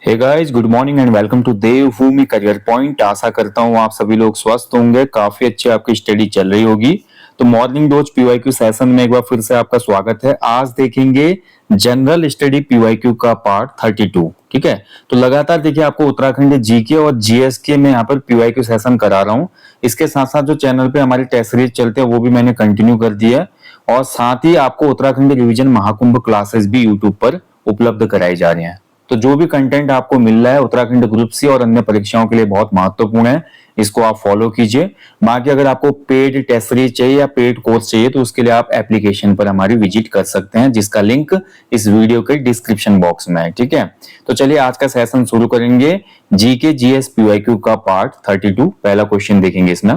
Hey guys, good morning and welcome to Devbhoomi career point. आशा करता हूँ आप सभी लोग स्वस्थ होंगे, काफी अच्छी आपकी स्टडी चल रही होगी। तो मॉर्निंग डोज पीवाईक्यू सेशन में एक बार फिर से आपका स्वागत है। आज देखेंगे जनरल स्टडी पीवाईक्यू का पार्ट 32। ठीक है, तो लगातार देखिए आपको उत्तराखंड जीके और जीएसके में यहाँ पर पीवाईक्यू सेशन करा रहा हूँ। इसके साथ साथ जो चैनल पे हमारी टेस्ट सीरीज चलते हैं वो भी मैंने कंटिन्यू कर दिया है, और साथ ही आपको उत्तराखंड रिवीजन महाकुंभ क्लासेस भी यूट्यूब पर उपलब्ध कराई जा रही हैं। तो जो भी कंटेंट आपको मिल रहा है उत्तराखंड ग्रुप सी और अन्य परीक्षाओं के लिए बहुत महत्वपूर्ण है, इसको आप फॉलो कीजिए। बाकी अगर आपको पेड टेस्ट सीरीज चाहिए या पेड कोर्स चाहिए तो उसके लिए आप एप्लीकेशन पर हमारी विजिट कर सकते हैं, जिसका लिंक इस वीडियो के डिस्क्रिप्शन बॉक्स में है। ठीक है, तो चलिए आज का सेशन शुरू करेंगे। जीके जीएस पीवाईक्यू का पार्ट 32। पहला क्वेश्चन देखेंगे इसमें।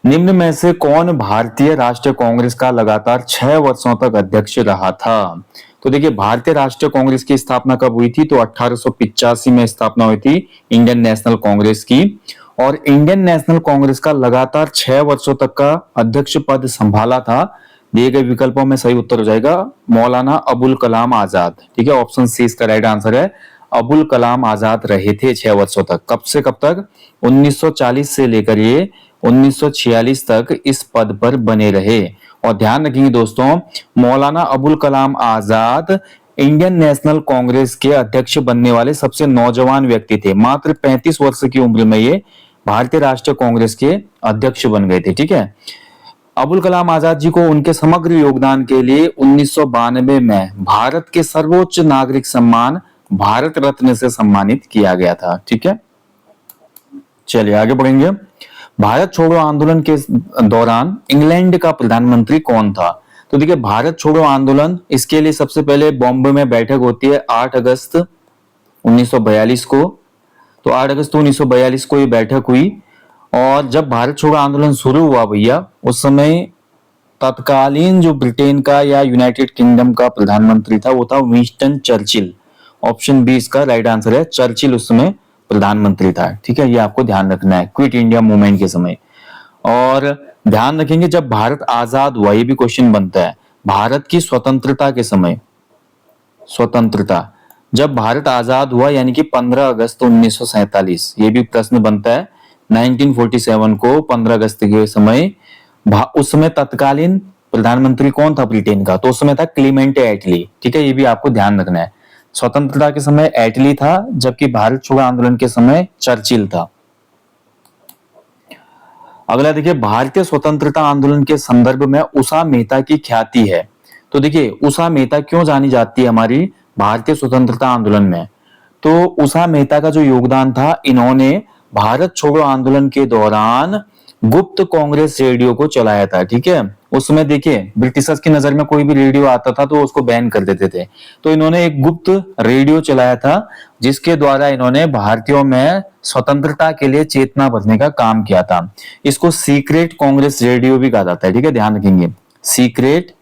निम्न में से कौन भारतीय राष्ट्रीय कांग्रेस का लगातार 6 वर्षों तक अध्यक्ष रहा था? तो देखिए, भारतीय राष्ट्रीय कांग्रेस की स्थापना कब हुई थी? तो 1885 में स्थापना हुई थी इंडियन नेशनल कांग्रेस की। और इंडियन नेशनल कांग्रेस का लगातार 6 वर्षों तक का अध्यक्ष पद संभाला था। दिए गए विकल्पों में सही उत्तर हो जाएगा मौलाना अबुल कलाम आजाद। ठीक है, ऑप्शन सी इसका राइट आंसर है। अबुल कलाम आजाद रहे थे 6 वर्षों तक। कब से कब तक? 1940 से लेकर ये 1946 तक इस पद पर बने रहे। और ध्यान रखेंगे दोस्तों, मौलाना अबुल कलाम आजाद इंडियन नेशनल कांग्रेस के अध्यक्ष बनने वाले सबसे नौजवान व्यक्ति थे। मात्र 35 वर्ष की उम्र में ये भारतीय राष्ट्रीय कांग्रेस के अध्यक्ष बन गए थे। ठीक है, अबुल कलाम आजाद जी को उनके समग्र योगदान के लिए 1992 में भारत के सर्वोच्च नागरिक सम्मान भारत रत्न से सम्मानित किया गया था। ठीक है, चलिए आगे बढ़ेंगे। भारत छोड़ो आंदोलन के दौरान इंग्लैंड का प्रधानमंत्री कौन था? तो देखिए, भारत छोड़ो आंदोलन, इसके लिए सबसे पहले बॉम्बे में बैठक होती है 8 अगस्त 1942 को। तो 8 अगस्त 1942 को ये बैठक हुई। और जब भारत छोड़ो आंदोलन शुरू हुआ भैया, उस समय तत्कालीन जो ब्रिटेन का या यूनाइटेड किंगडम का प्रधानमंत्री था वो था विंस्टन चर्चिल। ऑप्शन बी इसका राइट आंसर है, चर्चिल उस समय प्रधानमंत्री था। ठीक है, ये आपको ध्यान रखना है क्विट इंडिया मूवमेंट के समय। और ध्यान रखेंगे जब भारत आजाद हुआ, ये भी क्वेश्चन बनता है, भारत की स्वतंत्रता के समय, स्वतंत्रता जब भारत आजाद हुआ यानी कि 15 अगस्त 1947, ये भी प्रश्न बनता है। 1947 को 15 अगस्त के समय उस समय तत्कालीन प्रधानमंत्री कौन था ब्रिटेन का? तो उस समय था क्लीमेंट एटली। ठीक है, ये भी आपको ध्यान रखना है। स्वतंत्रता के समय एटली था, जबकि भारत छोड़ो आंदोलन के समय चर्चिल था। अगला देखिए, भारतीय स्वतंत्रता आंदोलन के संदर्भ में उषा मेहता की ख्याति है। तो देखिए, उषा मेहता क्यों जानी जाती है हमारी भारतीय स्वतंत्रता आंदोलन में? तो उषा मेहता का जो योगदान था, इन्होंने भारत छोड़ो आंदोलन के दौरान गुप्त कांग्रेस रेडियो को चलाया था। ठीक है, उस समय देखिए ब्रिटिशर्स की नजर में कोई भी रेडियो आता था तो उसको बैन कर देते थे। तो इन्होंने एक गुप्त रेडियो चलाया था जिसके द्वारा इन्होंने भारतीयों में स्वतंत्रता के लिए चेतना भरने का काम किया था। इसको सीक्रेट कांग्रेस रेडियो भी कहा जाता है। ठीक है, ध्यान रखेंगे, secret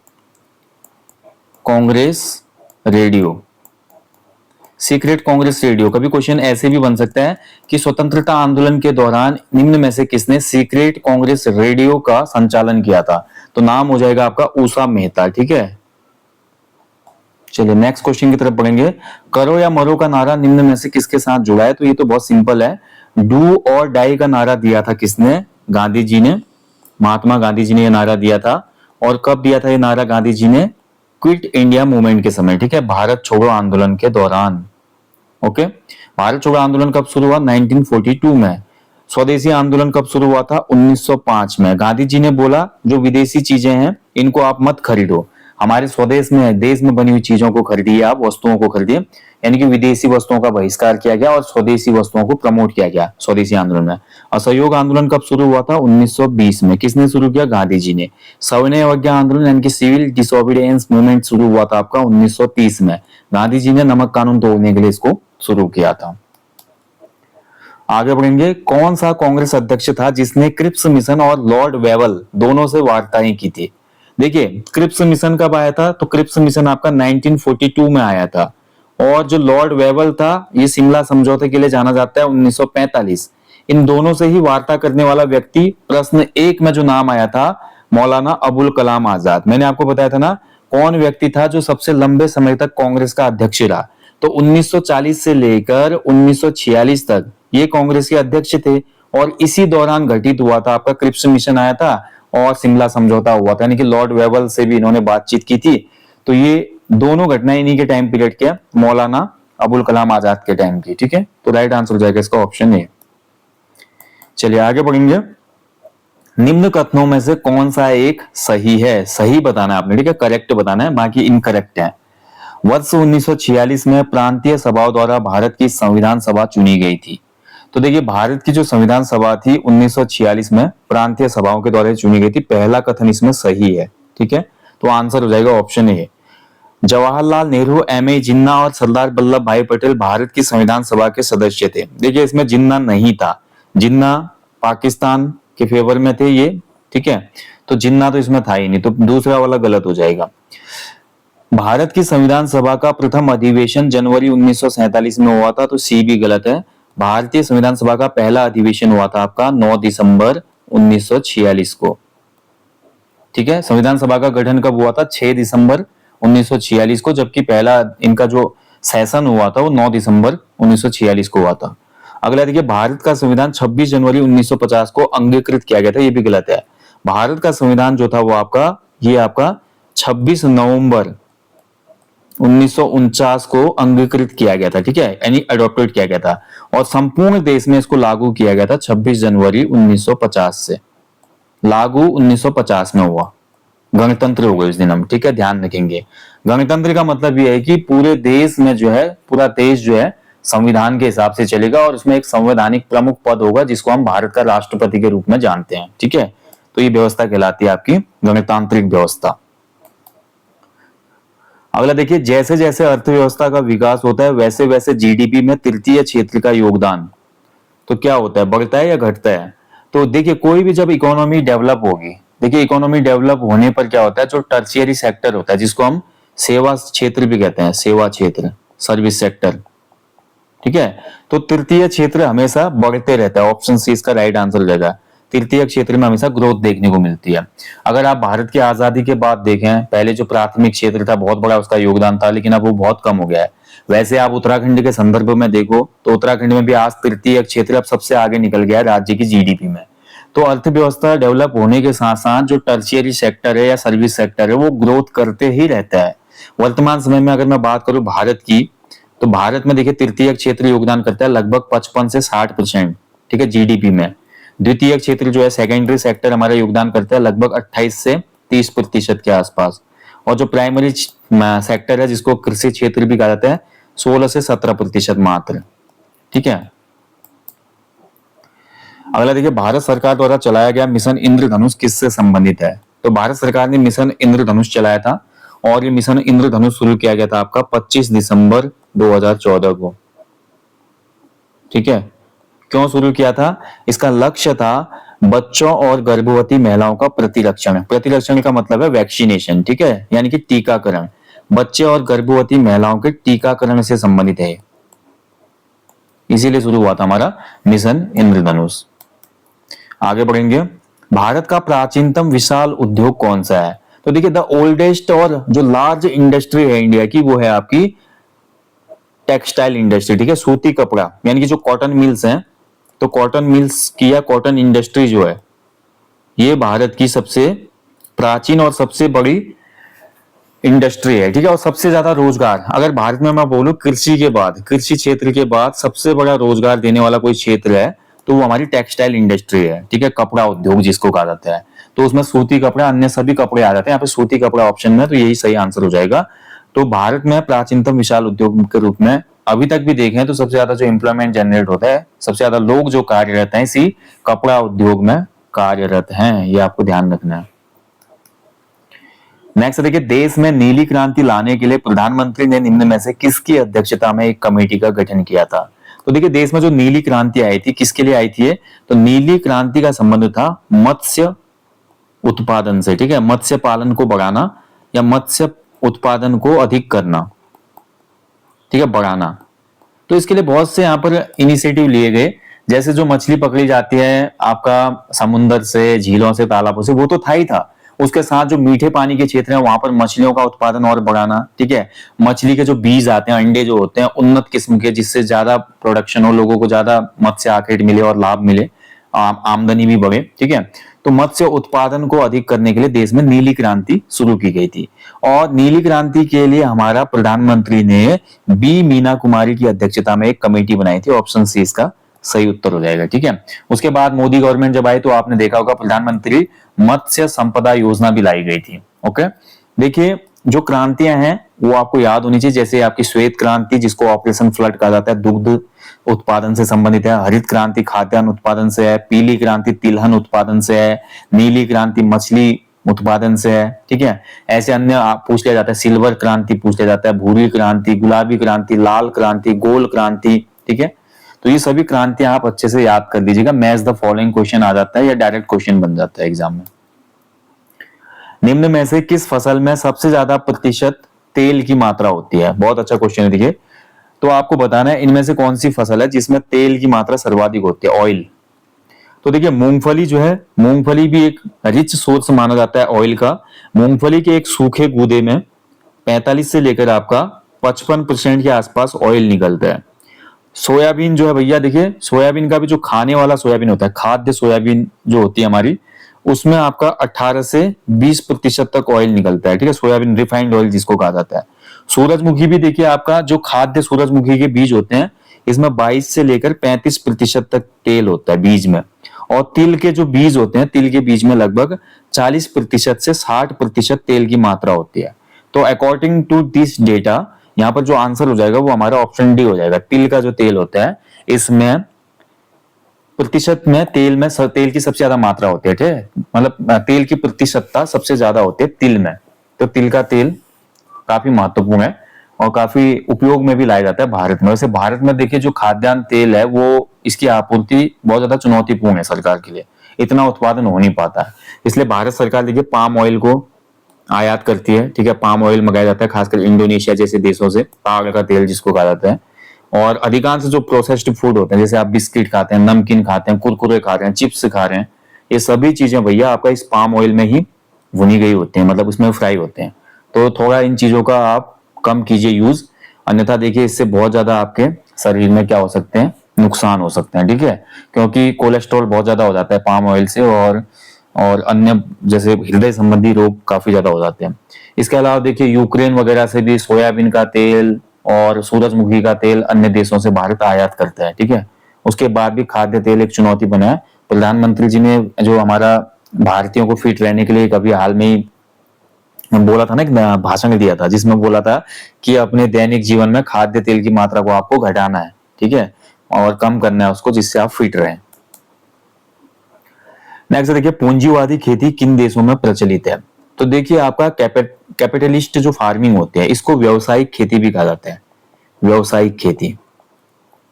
Congress radio, secret Congress radio. कभी क्वेश्चन ऐसे भी बन सकता है कि स्वतंत्रता आंदोलन के दौरान निम्न में से किसने सीक्रेट कांग्रेस रेडियो का संचालन किया था? तो नाम हो जाएगा आपका उषा मेहता। ठीक है, चलिए नेक्स्ट क्वेश्चन की तरफ बढ़ेंगे। करो या मरो का नारा निम्न में से किसके साथ जुड़ा है? तो ये तो बहुत सिंपल है। डू और डाई का नारा दिया था किसने? गांधी जी ने, महात्मा गांधी जी ने यह नारा दिया था। और कब दिया था ये नारा गांधी जी ने? क्विट इंडिया मूवमेंट के समय। ठीक है, भारत छोड़ो आंदोलन के दौरान। ओके, भारत छोड़ो आंदोलन कब शुरू हुआ? 1942 में। स्वदेशी आंदोलन कब शुरू हुआ था? 1905 में। गांधी जी ने बोला जो विदेशी चीजें हैं इनको आप मत खरीदो, हमारे स्वदेश में, देश में बनी हुई चीजों को खरीदिए, आप वस्तुओं को खरीदिए। यानी कि विदेशी वस्तुओं का बहिष्कार किया गया और स्वदेशी वस्तुओं को प्रमोट किया गया स्वदेशी आंदोलन में। असहयोग आंदोलन कब शुरू हुआ था? 1920 में। किसने शुरू किया? गांधी जी ने। सविनय अवज्ञा आंदोलन यानी कि सिविल डिसोबीडियंस मूवमेंट शुरू हुआ था आपका 1930 में। गांधी जी ने नमक कानून तोड़ने के लिए इसको शुरू किया था। आगे बढ़ेंगे। कौन सा कांग्रेस अध्यक्ष था जिसने क्रिप्स मिशन और लॉर्ड वेवल दोनों से वार्ताएं की थी? देखिए, क्रिप्स मिशन कब आया था? तो क्रिप्स मिशन आपका 1942 में आया था। और जो लॉर्ड वेवल था, ये शिमला समझौते के लिए जाना जाता है 1945। इन दोनों से ही वार्ता करने वाला व्यक्ति प्रश्न 1 में जो नाम आया था, मौलाना अबुल कलाम आजाद। मैंने आपको बताया था ना कौन व्यक्ति था जो सबसे लंबे समय तक कांग्रेस का अध्यक्ष रहा। तो 1940 से लेकर 1946 तक ये कांग्रेस के अध्यक्ष थे, और इसी दौरान घटित हुआ था आपका क्रिप्स मिशन आया था और शिमला समझौता हुआ था, यानी कि लॉर्ड वेबल से भी इन्होंने बातचीत की थी। तो ये दोनों घटनाएं इन्हीं के टाइम पीरियड के, मौलाना अबुल कलाम आजाद के टाइम की। ठीक है, तो राइट आंसर हो जाएगा इसका ऑप्शन ए। चलिए आगे बढ़ेंगे। निम्न कथनों में से कौन सा एक सही है? सही बताना है आपने, ठीक है, करेक्ट बताना है, बाकी इनकरेक्ट है। वर्ष 1946 में प्रांतीय सभाओं द्वारा भारत की संविधान सभा चुनी गई थी। तो देखिए, भारत की जो संविधान सभा थी 1946 में प्रांतीय सभाओं के द्वारा चुनी गई थी। पहला कथन इसमें सही है। ठीक है, तो आंसर हो जाएगा option A. Jawaharlal Nehru, M A. Jinnah और सरदार वल्लभ भाई पटेल भारत की संविधान सभा के सदस्य थे। देखिए, इसमें जिन्ना नहीं था, जिन्ना पाकिस्तान के फेवर में थे ये। ठीक है, तो जिन्ना तो इसमें था ही नहीं, तो दूसरा वाला गलत हो जाएगा। भारत की संविधान सभा का प्रथम अधिवेशन जनवरी 1947 में हुआ था, तो सी भी गलत है। भारतीय संविधान सभा का पहला अधिवेशन हुआ था आपका 9 दिसंबर 1946 को। ठीक है, संविधान सभा का गठन कब हुआ था? 6 दिसंबर 1946 को, जबकि पहला इनका जो सेशन हुआ था वो 9 दिसंबर 1946 को हुआ था। अगला देखिए, भारत का संविधान 26 जनवरी 1950 को अंगीकृत किया गया था। ये भी गलत है। भारत का संविधान जो था वो आपका 26 नवंबर 1949 को अंगीकृत किया गया था। ठीक है, यानी अडॉप्टेड किया गया था, और संपूर्ण देश में इसको लागू किया गया था 26 जनवरी 1950 से। लागू 1950 में हुआ, गणतंत्र हो गए उस दिन हम। ठीक है, ध्यान रखेंगे। गणतंत्र का मतलब यह है कि पूरे देश में जो है, पूरा देश जो है संविधान के हिसाब से चलेगा, और उसमें एक संवैधानिक प्रमुख पद होगा जिसको हम भारत का राष्ट्रपति के रूप में जानते हैं। ठीक है, तो ये व्यवस्था कहलाती है आपकी गणतांत्रिक व्यवस्था। अगला देखिए, जैसे जैसे अर्थव्यवस्था का विकास होता है वैसे वैसे जीडीपी में तृतीय क्षेत्र का योगदान तो क्या होता है, बढ़ता है या घटता है? तो देखिए, कोई भी जब इकोनॉमी डेवलप होगी, देखिए इकोनॉमी डेवलप होने पर क्या होता है, जो टर्शियरी सेक्टर होता है जिसको हम सेवा क्षेत्र भी कहते हैं, सेवा क्षेत्र, सर्विस सेक्टर। ठीक है, तो तृतीय क्षेत्र हमेशा बढ़ते रहता है। ऑप्शन सी इसका राइट आंसर हो जाएगा। तृतीय क्षेत्र में हमेशा ग्रोथ देखने को मिलती है। अगर आप भारत की आजादी के बाद देखें, पहले जो प्राथमिक क्षेत्र था बहुत बड़ा उसका योगदान था, लेकिन अब वो बहुत कम हो गया है। वैसे आप उत्तराखंड के संदर्भ में देखो तो उत्तराखंड में भी आज तृतीय क्षेत्र अब सबसे आगे निकल गया है राज्य की जीडीपी में। तो अर्थव्यवस्था डेवलप होने के साथ साथ जो टर्शियरी सेक्टर है या सर्विस सेक्टर है वो ग्रोथ करते ही रहता है। वर्तमान समय में अगर मैं बात करूं भारत की, तो भारत में देखिए तृतीय क्षेत्र योगदान करता है लगभग 55 से 60%। ठीक है, जीडीपी में। द्वितीय क्षेत्र जो है सेकेंडरी सेक्टर हमारा योगदान करता है लगभग 28 से 30% के आसपास, और जो प्राइमरी सेक्टर है जिसको कृषि क्षेत्र भी कहा जाता है 16 से 17% मात्र। ठीक है, अगला देखिए, भारत सरकार द्वारा चलाया गया मिशन इंद्रधनुष किससे संबंधित है? तो भारत सरकार ने मिशन इंद्रधनुष चलाया था, और ये मिशन इंद्रधनुष शुरू किया गया था आपका 25 दिसंबर 2014 को। ठीक है, क्यों शुरू किया था? इसका लक्ष्य था बच्चों और गर्भवती महिलाओं का प्रतिरक्षण। प्रतिरक्षण का मतलब है वैक्सीनेशन। ठीक है, यानी कि टीकाकरण। बच्चे और गर्भवती महिलाओं के टीकाकरण से संबंधित है, इसीलिए शुरू हुआ था हमारा मिशन इंद्रधनुष। आगे बढ़ेंगे। भारत का प्राचीनतम विशाल उद्योग कौन सा है? तो देखिए, द ओल्डेस्ट और जो लार्ज इंडस्ट्री है इंडिया की वो है आपकी टेक्सटाइल इंडस्ट्री। ठीक है, सूती कपड़ा, यानी कि जो कॉटन मिल्स हैं, तो कॉटन मिल्स की या कॉटन इंडस्ट्री जो है ये भारत की सबसे प्राचीन और सबसे बड़ी इंडस्ट्री है। ठीक है, और सबसे ज्यादा रोजगार, अगर भारत में मैं बोलूं कृषि के बाद, कृषि क्षेत्र के बाद सबसे बड़ा रोजगार देने वाला कोई क्षेत्र है तो वो हमारी टेक्सटाइल इंडस्ट्री है। ठीक है, कपड़ा उद्योग जिसको कहा जाता है, तो उसमें सूती कपड़ा, अन्य सभी कपड़े आ जाते हैं। यहाँ पे सूती कपड़ा ऑप्शन में, तो यही सही आंसर हो जाएगा। तो भारत में प्राचीनतम विशाल उद्योग के रूप में अभी तक भी देखें तो सबसे ज्यादा जो एम्प्लॉयमेंट जनरेट होता है, सबसे ज्यादा लोग जो कार्यरत हैं इसी कपड़ा उद्योग में कार्यरत हैं, ये आपको ध्यान रखना है। नेक्स्ट देखिए, देश में नीली क्रांति लाने के लिए प्रधानमंत्री ने निम्न में से किसकी अध्यक्षता में एक कमेटी का गठन किया था? तो देखिए, देश में जो नीली क्रांति आई थी किसके लिए आई थी? तो नीली क्रांति का संबंध था मत्स्य उत्पादन से। ठीक है, मत्स्य पालन को बढ़ाना या मत्स्य उत्पादन को अधिक करना। ठीक है, बढ़ाना। तो इसके लिए बहुत से यहाँ पर इनिशिएटिव लिए गए, जैसे जो मछली पकड़ी जाती है आपका समुद्र से, झीलों से, तालाबों से, वो तो था ही था। उसके साथ जो मीठे पानी के क्षेत्र हैं वहां पर मछलियों का उत्पादन और बढ़ाना, ठीक है। मछली के जो बीज आते हैं, अंडे जो होते हैं उन्नत किस्म के, जिससे ज्यादा प्रोडक्शन हो, लोगों को ज्यादा मत्स्य आखेट मिले और लाभ मिले, आमदनी भी बढ़े, ठीक है। तो मत्स्य उत्पादन को अधिक करने के लिए देश में नीली क्रांति शुरू की गई थी। और नीली क्रांति के लिए हमारा प्रधानमंत्री ने बी मीना कुमारी की अध्यक्षता में एक कमेटी बनाई थी। ऑप्शन सी इसका सही उत्तर हो जाएगा, ठीक है। उसके बाद मोदी गवर्नमेंट जब आई तो आपने देखा होगा प्रधानमंत्री मत्स्य संपदा योजना भी लाई गई थी। ओके, देखिए जो क्रांतियां हैं वो आपको याद होनी चाहिए, जैसे आपकी श्वेत क्रांति जिसको ऑपरेशन फ्लड कहा जाता है, दुग्ध उत्पादन से संबंधित है। हरित क्रांति खाद्यान्न उत्पादन से है। पीली क्रांति तिलहन उत्पादन से है। नीली क्रांति मछली उत्पादन से है, ठीक है। ऐसे अन्य पूछ लिया जाता है। सिल्वर क्रांति पूछ लिया जाता है, भूरी क्रांति, गुलाबी क्रांति, लाल क्रांति, गोल क्रांति, ठीक है। तो ये सभी क्रांतियां आप अच्छे से याद कर दीजिएगा। मैच द फॉलोइंग क्वेश्चन आ जाता है या डायरेक्ट क्वेश्चन बन जाता है एग्जाम में। निम्न में से किस फसल में सबसे ज्यादा प्रतिशत तेल की मात्रा होती है? बहुत अच्छा क्वेश्चन है, देखिए। तो आपको बताना है इनमें से कौन सी फसल है जिसमें तेल की मात्रा सर्वाधिक होती है, ऑयल। तो देखिए मूंगफली जो है, मूंगफली भी एक रिच सोर्स माना जाता है ऑयल का। मूंगफली के एक सूखे गूदे में 45 से लेकर आपका 55% के आसपास ऑयल निकलता है। सोयाबीन जो है भैया, देखिए सोयाबीन का भी जो खाने वाला सोयाबीन होता है, खाद्य सोयाबीन जो होती है हमारी, उसमें आपका 18 से 20% तक ऑयल निकलता है, ठीक है। सोयाबीन रिफाइंड ऑयल जिसको कहा जाता है। सूरजमुखी भी देखिए, आपका जो खाद्य सूरजमुखी के बीज होते हैं इसमें 22 से लेकर 35% तक तेल होता है बीज में। और तिल के जो बीज होते हैं, तिल के बीज में लगभग 40% से 60% तेल की मात्रा होती है। तो अकॉर्डिंग टू दिस डेटा यहाँ पर जो आंसर हो जाएगा वो हमारा ऑप्शन डी हो जाएगा। तिल का जो तेल होता है इसमें प्रतिशत में तेल की सबसे ज्यादा मात्रा होती है, ठीक है। मतलब तेल की प्रतिशतता सबसे ज्यादा होती है तिल में। तो तिल का तेल काफी महत्वपूर्ण है और काफी उपयोग में भी लाया जाता है भारत में। वैसे भारत में देखिए जो खाद्यान्न तेल है वो इसकी आपूर्ति बहुत ज्यादा चुनौतीपूर्ण है सरकार के लिए, इतना उत्पादन हो नहीं पाता है। इसलिए भारत सरकार देखिए पाम ऑयल को आयात करती है, ठीक है। पाम ऑयल मंगाया जाता है खासकर इंडोनेशिया जैसे देशों से, ताड़ का तेल जिसको कहा जाता है। और अधिकांश जो प्रोसेस्ड फूड होते हैं, जैसे आप बिस्किट खाते हैं, नमकीन खाते हैं, कुरकुरे खा रहे हैं, चिप्स खा रहे हैं, ये सभी चीजें भैया आपका इस पाम ऑयल में ही भुनी गई होती हैं, मतलब उसमें फ्राई होते हैं। तो थोड़ा इन चीजों का आप कम कीजिए यूज, अन्यथा देखिए इससे बहुत ज्यादा आपके शरीर में क्या हो सकते हैं, नुकसान हो सकते हैं, ठीक है। क्योंकि कोलेस्ट्रॉल बहुत ज्यादा हो जाता है पाम ऑयल से, और अन्य जैसे हृदय संबंधी रोग काफी ज्यादा हो जाते हैं। इसके अलावा देखिए यूक्रेन वगैरह से भी सोयाबीन का तेल और सूरजमुखी का तेल अन्य देशों से भारत आयात करता है, ठीक है। उसके बाद भी खाद्य तेल एक चुनौती बना है। प्रधानमंत्री जी ने जो हमारा भारतीयों को फिट रहने के लिए कभी हाल में ही बोला था ना, एक भाषण दिया था जिसमें बोला था कि अपने दैनिक जीवन में खाद्य तेल की मात्रा को आपको घटाना है, ठीक है, और कम करना है उसको, जिससे आप फिट रहें। नेक्स्ट देखिए पूंजीवादी खेती किन देशों में प्रचलित है? तो देखिए आपका कैपिटलिस्ट जो फार्मिंग होती है इसको व्यावसायिक खेती भी कहा जाता है, व्यावसायिक खेती,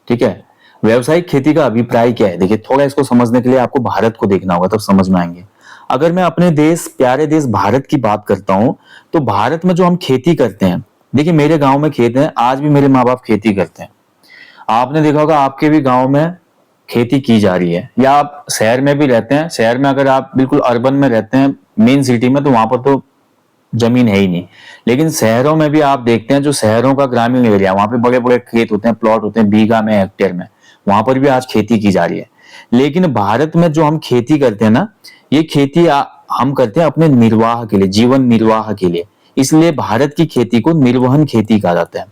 ठीक है। व्यावसायिक खेती का अभिप्राय क्या है? देखिए थोड़ा इसको समझने के लिए आपको भारत को देखना होगा तब समझ में आएंगे। अगर मैं अपने देश, प्यारे देश भारत की बात करता हूं, तो भारत में जो हम खेती करते हैं, देखिए मेरे गांव में खेत है, आज भी मेरे माँ बाप खेती करते हैं। आपने देखा होगा आपके भी गांव में खेती की जा रही है, या आप शहर में भी रहते हैं। शहर में अगर आप बिल्कुल अर्बन में रहते हैं, मेन सिटी में, तो वहां पर तो जमीन है ही नहीं। लेकिन शहरों में भी आप देखते हैं, जो शहरों का ग्रामीण एरिया, वहां पे बड़े बड़े खेत होते हैं, प्लॉट होते हैं बीघा में, हेक्टेयर में, वहां पर भी आज खेती की जा रही है। लेकिन भारत में जो हम खेती करते हैं ना, ये खेती हम करते हैं अपने निर्वाह के लिए, जीवन निर्वाह के लिए। इसलिए भारत की खेती को निर्वहन खेती कहा जाता है।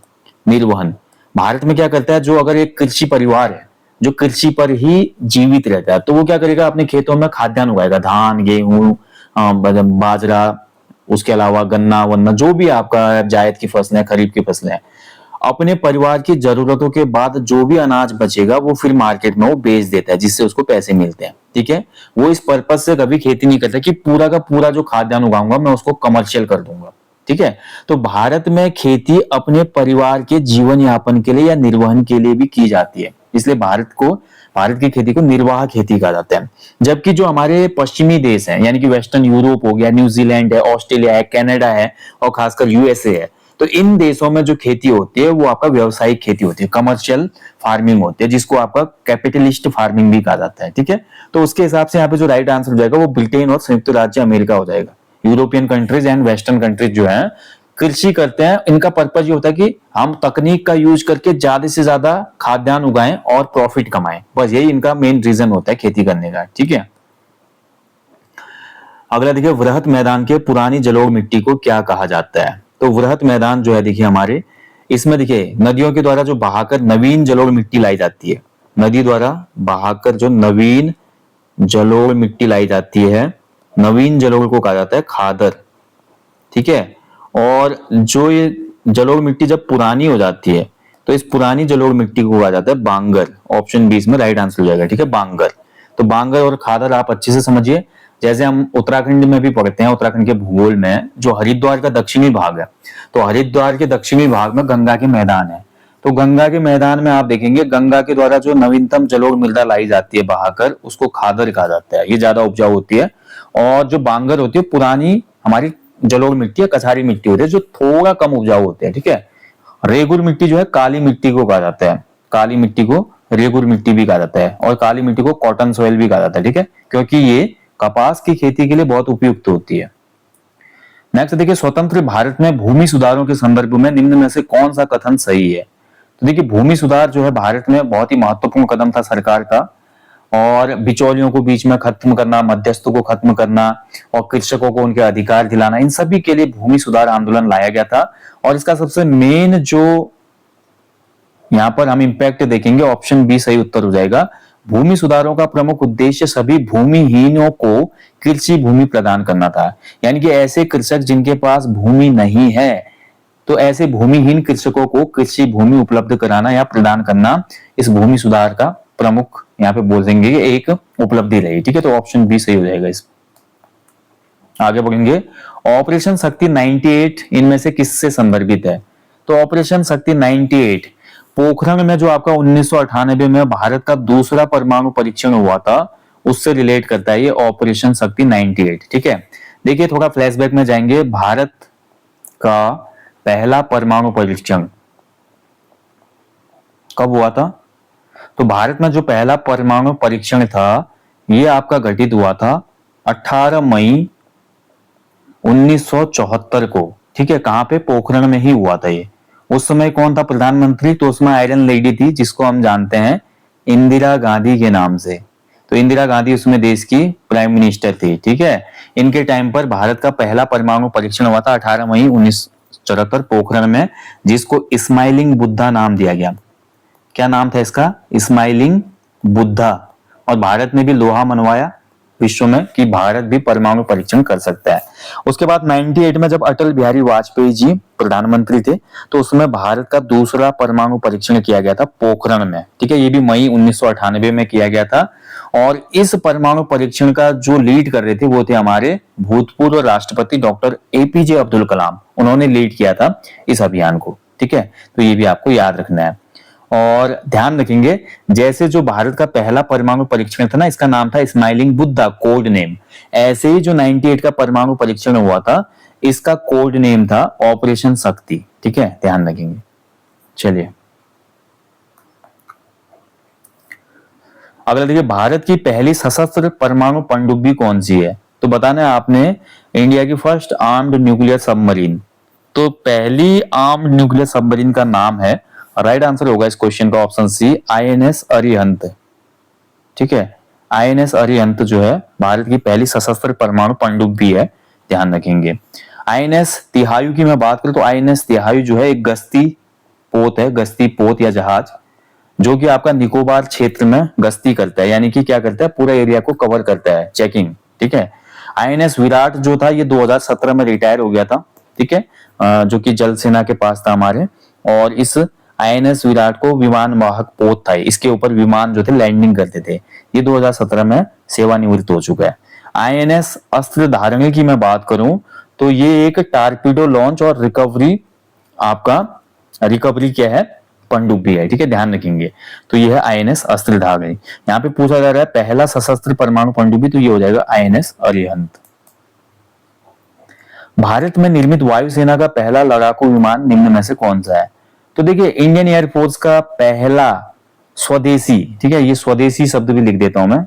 निर्वहन भारत में क्या करता है, जो अगर एक कृषि परिवार है जो कृषि पर ही जीवित रहता है, तो वो क्या करेगा, अपने खेतों में खाद्यान्न उगाएगा, धान, गेहूं, बाजरा, उसके अलावा गन्ना वन्ना, जो भी आपका जायद की फसलें, खरीफ की फसलें, अपने परिवार की जरूरतों के बाद जो भी अनाज बचेगा वो फिर मार्केट में वो बेच देता है, जिससे उसको पैसे मिलते हैं, ठीक है। वो इस पर्पज से कभी खेती नहीं करता कि पूरा का पूरा जो खाद्यान्न उगाऊंगा मैं उसको कमर्शियल कर दूंगा, ठीक है। तो भारत में खेती अपने परिवार के जीवन यापन के लिए या निर्वहन के लिए भी की जाती है, इसलिए भारत की खेती को निर्वाह खेती कहा जाता है। जबकि जो हमारे पश्चिमी देश हैं, यानी कि वेस्टर्न यूरोप हो गया, न्यूजीलैंड है, ऑस्ट्रेलिया है, कनाडा है और खासकर यूएसए है, तो इन देशों में जो खेती होती है वो आपका व्यावसायिक खेती होती है, कमर्शियल फार्मिंग होती है, जिसको आपका कैपिटलिस्ट फार्मिंग भी कहा जाता है, ठीक है। तो उसके हिसाब से यहाँ पे जो राइट आंसर हो जाएगा वो ब्रिटेन और संयुक्त राज्य अमेरिका हो जाएगा। European countries and western countries जो है कृषि करते हैं, इनका पर्पज ये होता है कि हम तकनीक का यूज करके ज्यादा से ज्यादा खाद्यान्न उगाएं और प्रॉफिट कमाएं। बस यही इनका मेन रीजन होता है खेती करने का। ठीक है, अगला देखिए, वृहत मैदान के पुरानी जलोढ़ मिट्टी को क्या कहा जाता है? तो वृहत मैदान जो है देखिए हमारे, इसमें देखिए नदियों के द्वारा जो बहाकर नवीन जलोढ़ मिट्टी लाई जाती है, नदी द्वारा बहाकर जो नवीन जलोढ़ मिट्टी लाई जाती है, नवीन जलोढ़ को कहा जाता है खादर। ठीक है, और जो ये जलोढ़ मिट्टी जब पुरानी हो जाती है तो इस पुरानी जलोढ़ मिट्टी को कहा जाता है बांगर। ऑप्शन बी इसमें राइट आंसर हो जाएगा। ठीक है, बांगर। तो बांगर और खादर आप अच्छे से समझिए। जैसे हम उत्तराखंड में भी पढ़ते हैं, उत्तराखंड के भूगोल में जो हरिद्वार का दक्षिणी भाग है, तो हरिद्वार के दक्षिणी भाग में गंगा के मैदान है। तो गंगा के मैदान में आप देखेंगे गंगा के द्वारा जो नवीनतम जलोढ़ मृदा लाई जाती है बहाकर, उसको खादर कहा जाता है। ये ज्यादा उपजाऊ होती है। और जो बांगर होती है पुरानी हमारी जलोढ़ मिट्टी है, कछारी मिट्टी होती है, जो थोड़ा कम उपजाऊ होते हैं। ठीक है, रेगुर मिट्टी जो है काली मिट्टी को कहा जाता है, काली मिट्टी को रेगुर मिट्टी भी कहा जाता है, और काली मिट्टी को कॉटन सॉइल भी कहा जाता है। ठीक है, क्योंकि ये कपास की खेती के लिए बहुत उपयुक्त होती है। नेक्स्ट देखिए, स्वतंत्र भारत में भूमि सुधारों के संदर्भ में निम्न में से कौन सा कथन सही है? तो देखिए, भूमि सुधार जो है भारत में बहुत ही महत्वपूर्ण कदम था सरकार का, और बिचौलियों को बीच में खत्म करना, मध्यस्थों को खत्म करना और कृषकों को उनके अधिकार दिलाना, इन सभी के लिए भूमि सुधार आंदोलन लाया गया था। और इसका सबसे मेन जो यहां पर हम इंपैक्ट देखेंगे, ऑप्शन बी सही उत्तर हो जाएगा। भूमि सुधारों का प्रमुख उद्देश्य सभी भूमिहीनों को कृषि भूमि प्रदान करना था। यानी कि ऐसे कृषक जिनके पास भूमि नहीं है, तो ऐसे भूमिहीन कृषकों को कृषि भूमि उपलब्ध कराना या प्रदान करना इस भूमि सुधार का प्रमुख यहाँ पे बोलेंगे एक उपलब्धि रही। ठीक है, तो ऑप्शन बी सही हो जाएगा। इस आगे बढ़ेंगे, ऑपरेशन शक्ति 98 इनमें से किससे संदर्भित है? तो ऑपरेशन शक्ति 98 पोखरण में जो आपका 1998 में भारत का दूसरा परमाणु परीक्षण हुआ था, उससे रिलेट करता है ये ऑपरेशन शक्ति 98। ठीक है, देखिए थोड़ा फ्लैशबैक में जाएंगे। भारत का पहला परमाणु परीक्षण कब हुआ था? तो भारत में जो पहला परमाणु परीक्षण था ये आपका घटित हुआ था 18 मई 1974 को। ठीक है, कहां पे? पोखरण में ही हुआ था ये। उस समय कौन था प्रधानमंत्री? तो उसमें आयरन लेडी थी जिसको हम जानते हैं इंदिरा गांधी के नाम से। तो इंदिरा गांधी उसमें देश की प्राइम मिनिस्टर थी। ठीक है, इनके टाइम पर भारत का पहला परमाणु परीक्षण हुआ था 18 मई 1974 पोखरण में, जिसको स्माइलिंग बुद्धा नाम दिया गया। क्या नाम था इसका? स्माइलिंग बुद्धा। और भारत ने भी लोहा मनवाया विश्व में कि भारत भी परमाणु परीक्षण कर सकता है। उसके बाद 98 में जब अटल बिहारी वाजपेयी जी प्रधानमंत्री थे, तो उसमें भारत का दूसरा परमाणु परीक्षण किया गया था पोखरण में। ठीक है, ये भी मई 1998 में किया गया था। और इस परमाणु परीक्षण का जो लीड कर रहे थे वो थे हमारे भूतपूर्व राष्ट्रपति डॉक्टर एपीजे अब्दुल कलाम। उन्होंने लीड किया था इस अभियान को। ठीक है, तो ये भी आपको याद रखना है। और ध्यान रखेंगे, जैसे जो भारत का पहला परमाणु परीक्षण था ना, इसका नाम था स्माइलिंग बुद्धा, कोड नेम। ऐसे ही जो 98 का परमाणु परीक्षण हुआ था, इसका कोड नेम था ऑपरेशन शक्ति। ठीक है, ध्यान रखेंगे। चलिए अगला देखिए, भारत की पहली सशस्त्र परमाणु पनडुब्बी कौन सी है? तो बताना है आपने, इंडिया की फर्स्ट आर्म्ड न्यूक्लियर सबमरीन। तो पहली आर्म्ड न्यूक्लियर सबमरीन का नाम है, राइट आंसर होगा इस क्वेश्चन का ऑप्शन सी, आईएनएस अरिहंत। ठीक है, आईएनएस अरिहंत जो है भारत की पहली सशस्त्र परमाणु पनडुब्बी है, ध्यान रखेंगे। आईएनएस तिहायु की मैं बात करूं तो आईएनएस तिहायु जो है एक गश्ती पोत है, गश्ती पोत या जहाज, जो कि आपका निकोबार क्षेत्र में गश्ती करता है। यानी कि क्या करता है? पूरा एरिया को कवर करता है, चेकिंग। ठीक है, आईएनएस विराट जो था ये 2017 में रिटायर हो गया था। ठीक है, जो कि जल सेना के पास था हमारे। और इस आईएनएस विराट को विमान वाहक पोत था, इसके ऊपर विमान जो थे लैंडिंग करते थे। ये 2017 में सेवानिवृत्त हो चुका है। आईएनएस अस्त्र धारणी की मैं बात करूं तो ये एक टारपीडो लॉन्च और रिकवरी, आपका रिकवरी क्या है? पनडुब्बी है। ठीक है, ध्यान रखेंगे। तो ये है आईएनएस अस्त्र धारणी। यहाँ पे पूछा जा रहा है पहला सशस्त्र परमाणु पनडुब्बी, तो ये हो जाएगा आईएनएस अरिहंत। भारत में निर्मित वायुसेना का पहला लड़ाकू विमान निम्न में से कौन सा है? तो देखिए, इंडियन एयरफोर्स का पहला स्वदेशी, ठीक है, ये स्वदेशी शब्द भी लिख देता हूं मैं,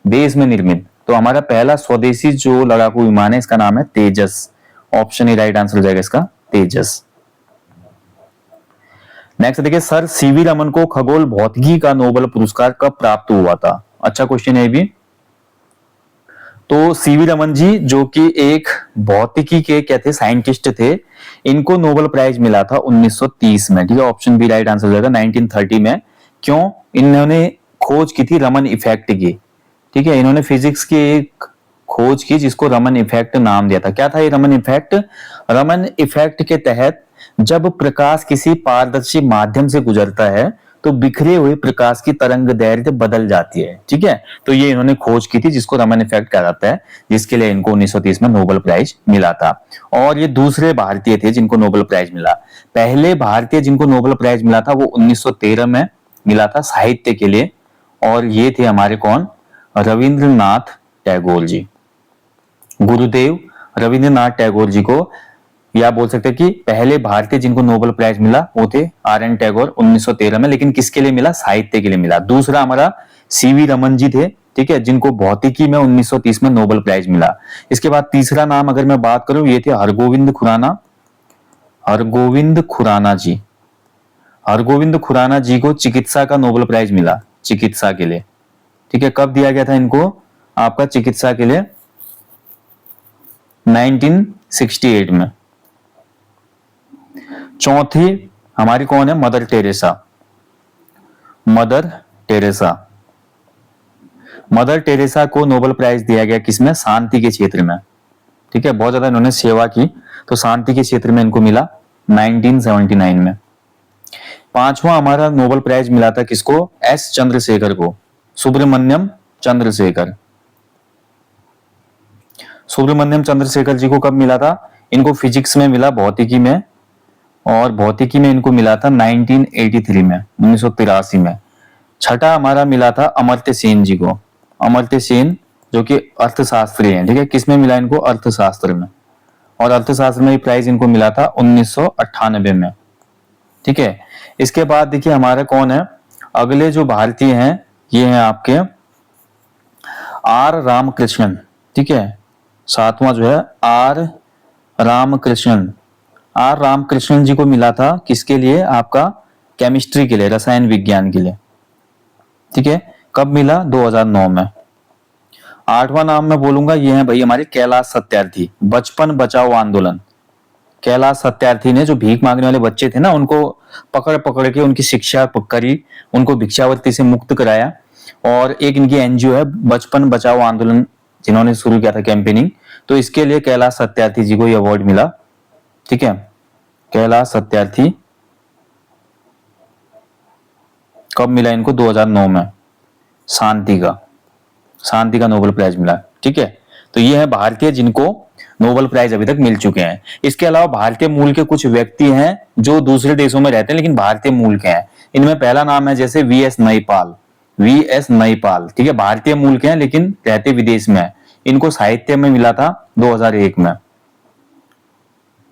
देश में निर्मित तो हमारा पहला स्वदेशी जो लड़ाकू विमान है इसका नाम है तेजस। ऑप्शन ही राइट आंसर हो जाएगा इसका, तेजस। नेक्स्ट देखिए, सर सीवी रमन को खगोल भौतिकी का नोबेल पुरस्कार कब प्राप्त हुआ था? अच्छा क्वेश्चन है भी। तो सीवी रमन जी जो कि एक भौतिकी के क्या थे, साइंटिस्ट थे, इनको नोबेल प्राइज मिला था 1930 में। ठीक है, ऑप्शन बी राइट आंसर हो जाएगा, 1930 में। क्यों? इन्होंने खोज की थी रमन इफेक्ट की। ठीक है, इन्होंने फिजिक्स की एक खोज की जिसको रमन इफेक्ट नाम दिया था। क्या था ये रमन इफेक्ट? रमन इफेक्ट के तहत जब प्रकाश किसी पारदर्शी माध्यम से गुजरता है तो बिखरे हुए प्रकाश की तरंग दैर्घ्य बदल जाती है। ठीक है, तो ये इन्होंने खोज की थी जिसको रमन इफेक्ट कहा जाता है, जिसके लिए इनको 1930 में नोबेल प्राइज मिला था। और ये दूसरे भारतीय थे जिनको नोबेल प्राइज मिला। पहले भारतीय जिनको नोबेल प्राइज मिला था वो 1913 में मिला था साहित्य के लिए, और ये थे हमारे कौन? रविंद्रनाथ टैगोर जी। गुरुदेव रविंद्रनाथ टैगोर जी को, या बोल सकते हैं कि पहले भारतीय जिनको नोबेल प्राइज मिला वो थे आर.एन. टैगोर 1913 में। लेकिन किसके लिए मिला? साहित्य के लिए मिला। दूसरा हमारा सीवी रमन जी थे, ठीक है, जिनको भौतिकी में 1930 में नोबेल प्राइज मिला। इसके बाद तीसरा नाम अगर मैं बात करूं, ये थे हरगोविंद खुराना। हरगोविंद खुराना जी, हरगोविंद खुराना जी को चिकित्सा का नोबेल प्राइज मिला, चिकित्सा के लिए। ठीक है, कब दिया गया था इनको? आपका चिकित्सा के लिए 1968 में। चौथी हमारी कौन है? Mother Teresa. Mother Teresa, mother Teresa को नोबेल प्राइज दिया गया किसमें? शांति के क्षेत्र में। ठीक है, बहुत ज्यादा इन्होंने सेवा की, तो शांति के क्षेत्र में इनको मिला 1979 में। पांचवा हमारा नोबेल प्राइज मिला था किसको? एस चंद्रशेखर को, सुब्रमण्यम चंद्रशेखर। सुब्रमण्यम चंद्रशेखर जी को कब मिला था? इनको फिजिक्स में मिला, भौतिकी में, और भौतिकी में इनको मिला था 1983 में, 1983 में। छठा हमारा मिला था अमर्त्य सेन जी को, अमर्त्य सेन जो कि अर्थशास्त्री हैं। ठीक है, किसमें मिला इनको? अर्थशास्त्र में, और अर्थशास्त्र में प्राइज इनको मिला था 1998 में। ठीक है, इसके बाद देखिए हमारा कौन है अगले जो भारतीय हैं, ये हैं आपके आर रामकृष्णन। ठीक है, सातवां जो है आर रामकृष्णन। आर रामकृष्णन जी को मिला था किसके लिए? आपका केमिस्ट्री के लिए, रसायन विज्ञान के लिए। ठीक है, कब मिला? 2009 में। आठवां नाम मैं बोलूंगा, ये है भाई हमारे कैलाश सत्यार्थी, बचपन बचाओ आंदोलन। कैलाश सत्यार्थी ने जो भीख मांगने वाले बच्चे थे ना, उनको पकड़ पकड़ के उनकी शिक्षा करी, उनको भिक्षावृत्ति से मुक्त कराया। और एक इनकी एनजीओ है बचपन बचाओ आंदोलन, जिन्होंने शुरू किया था कैंपेनिंग, तो इसके लिए कैलाश सत्यार्थी जी को ये अवार्ड मिला। ठीक है, कैलाश सत्यार्थी कब मिला इनको? 2009 में। शांति का नोबेल प्राइज मिला। ठीक है, तो ये है भारतीय जिनको नोबेल प्राइज अभी तक मिल चुके हैं। इसके अलावा भारतीय मूल के कुछ व्यक्ति हैं जो दूसरे देशों में रहते हैं लेकिन भारतीय मूल के हैं। इनमें पहला नाम है जैसे वी.एस. नैपाल, वी.एस. नैपाल। ठीक है, भारतीय मूल के हैं लेकिन रहते विदेश में है। इनको साहित्य में मिला था 2001 में,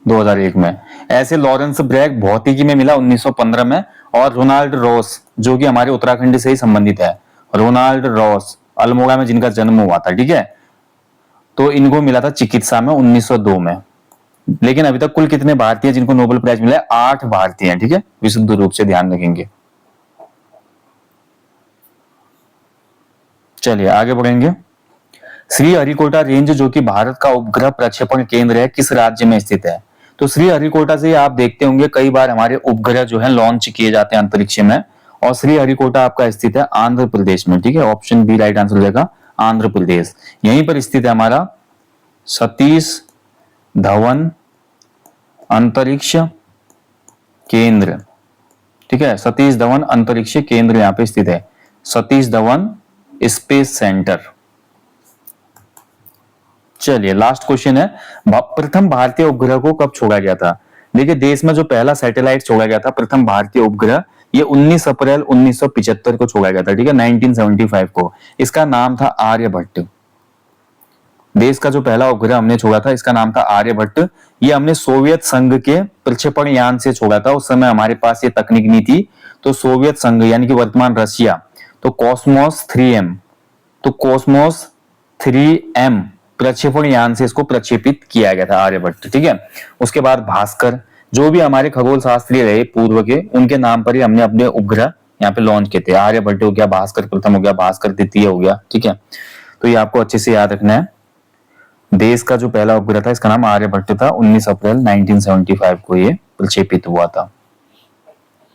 2001 में। ऐसे लॉरेंस ब्रैग भौतिकी में मिला 1915 में। और रोनाल्ड रॉस जो कि हमारे उत्तराखंड से ही संबंधित है, रोनाल्ड रॉस, अल्मोड़ा में जिनका जन्म हुआ था। ठीक है, तो इनको मिला था चिकित्सा में 1902 में। लेकिन अभी तक कुल कितने भारतीय जिनको नोबेल प्राइज मिला है? 8 भारतीय हैं। ठीक है, विशुद्ध रूप से ध्यान रखेंगे। चलिए आगे बढ़ेंगे। श्रीहरिकोटा रेंज जो कि भारत का उपग्रह प्रक्षेपण केंद्र है, किस राज्य में स्थित है? तो श्रीहरिकोटा से आप देखते होंगे कई बार हमारे उपग्रह जो है लॉन्च किए जाते हैं अंतरिक्ष में, और श्रीहरिकोटा आपका स्थित है आंध्र प्रदेश में। ठीक है, ऑप्शन बी राइट आंसर हो जाएगा, आंध्र प्रदेश। यहीं पर स्थित है हमारा सतीश धवन अंतरिक्ष केंद्र। ठीक है, सतीश धवन अंतरिक्ष केंद्र यहाँ पे स्थित है, सतीश धवन स्पेस सेंटर। चलिए लास्ट क्वेश्चन है, प्रथम भारतीय उपग्रह को कब छोड़ा गया था? देखिए देश में जो पहला सैटेलाइट छोड़ा गया था, प्रथम भारतीय उपग्रह, ये 19 अप्रैल 1975 को छोड़ा गया था। ठीक है, 1975 को। इसका नाम था आर्यभट्ट। देश का जो पहला उपग्रह हमने छोड़ा था इसका नाम था आर्यभट्ट। ये हमने सोवियत संघ के प्रक्षेपण यान से छोड़ा था। उस समय हमारे पास ये तकनीक नहीं थी, तो सोवियत संघ यानी कि वर्तमान रशिया, तो कॉस्मोस 3M, तो कॉस्मोस 3M प्रक्षेपण यान से इसको प्रक्षेपित किया गया था, आर्यभट्ट। ठीक है, उसके बाद भास्कर, जो भी हमारे खगोल शास्त्री रहे पूर्व के, उनके नाम पर ही हमने अपने उपग्रह यहाँ पे लॉन्च किए थे। आर्यभट्ट हो गया, भास्कर प्रथम हो गया, भास्कर द्वितीय हो गया। ठीक है, तो ये आपको अच्छे से याद रखना है। देश का जो पहला उपग्रह था इसका नाम आर्यभट्ट था। 19 अप्रैल 1975 को ये प्रक्षेपित हुआ था।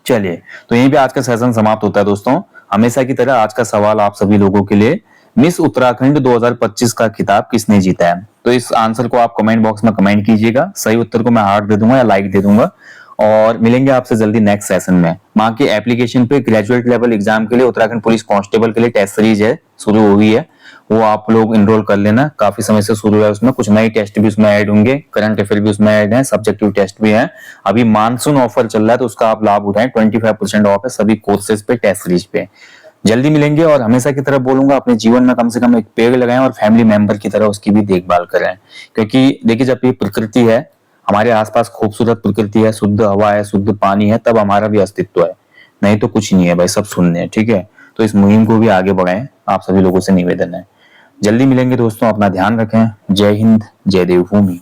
चलिए, तो यहीं पे आज का सेशन समाप्त होता है दोस्तों। हमेशा की तरह आज का सवाल आप सभी लोगों के लिए, मिस उत्तराखंड 2025 का खिताब किसने जीता है? तो इस आंसर को आप कमेंट बॉक्स में कमेंट कीजिएगा। सही उत्तर को मैं हार्ट दे दूंगा या लाइक दे दूंगा। और मिलेंगे आपसे जल्दी नेक्स्ट सेशन में। वहां के एप्लीकेशन पे ग्रेजुएट लेवल एग्जाम के लिए उत्तराखंड पुलिस कांस्टेबल के लिए टेस्ट सीरीज है, शुरू हुई है, वो आप लोग इनरोल कर लेना। काफी समय से शुरू है, उसमें कुछ नए टेस्ट भी उसमें ऐड होंगे, करंट अफेयर भी उसमें ऐड है, सब्जेक्टिव टेस्ट भी है। अभी मानसून ऑफर चल रहा है तो उसका आप लाभ उठाएं। 25% ऑफ है सभी कोर्सेज पे, टेस्ट सीरीज पे। जल्दी मिलेंगे। और हमेशा की तरह बोलूंगा, अपने जीवन में कम से कम एक पेड़ लगाएं और फैमिली मेंबर की तरह उसकी भी देखभाल करें। क्योंकि देखिए, जब ये प्रकृति है, हमारे आसपास खूबसूरत प्रकृति है, शुद्ध हवा है, शुद्ध पानी है, तब हमारा भी अस्तित्व है। नहीं तो कुछ नहीं है भाई, सब शून्य है। ठीक है, तो इस मुहिम को भी आगे बढ़ाएं, आप सभी लोगों से निवेदन है। जल्दी मिलेंगे दोस्तों, अपना ध्यान रखें। जय हिंद, जय देवभूमि।